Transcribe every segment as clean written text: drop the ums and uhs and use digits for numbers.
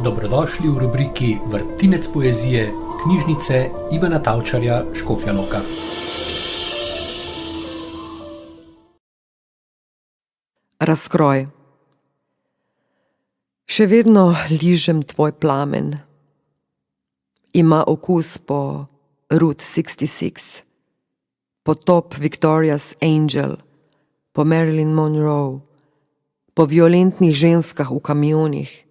Dobrodošli v rubriki Vrtinec poezije knjižnice Ivana Tavčarja Škofja Loka. Razkroj. Še vedno ližem tvoj plamen. Ima okus po Route 66, po Top Victoria's Angel, po Marilyn Monroe, po violentnih ženskah v kamionih.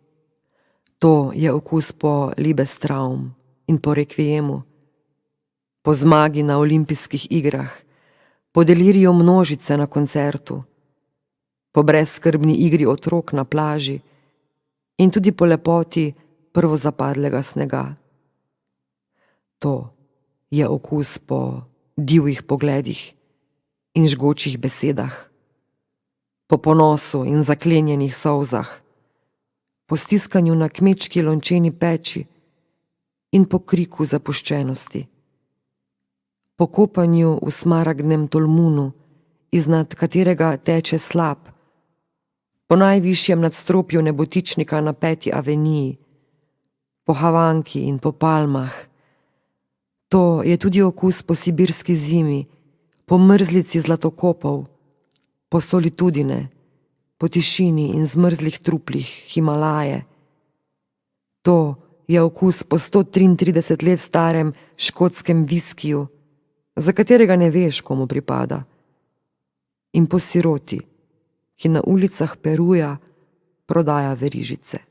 To je okus po Liebestraum in po Requiemu, po zmagi na olimpijskih igrah, po deliriju množice na koncertu, po brezskrbni igri otrok na plaži in tudi po lepoti prvozapadlega snega. To je okus po divjih pogledih in žgočih besedah, po ponosu in zaklenjenih solzah, po stiskanju na kmečki lončeni peči in po kriku zapuščenosti, po kopanju v smaragdnem tolmunu, iznad katerega teče slap, po najvišjem nadstropju nebotičnika na 5. aveniji, po Havanki in po palmah. To je tudi okus po sibirski zimi, po mrzlici zlatokopov, po solitudine, po tišini in zmrzlih truplih Himalaje. To je okus po 133 let starem škotskem viskiju, za katerega ne veš, komu pripada. In po siroti, ki na ulicah Peruja prodaja verižice.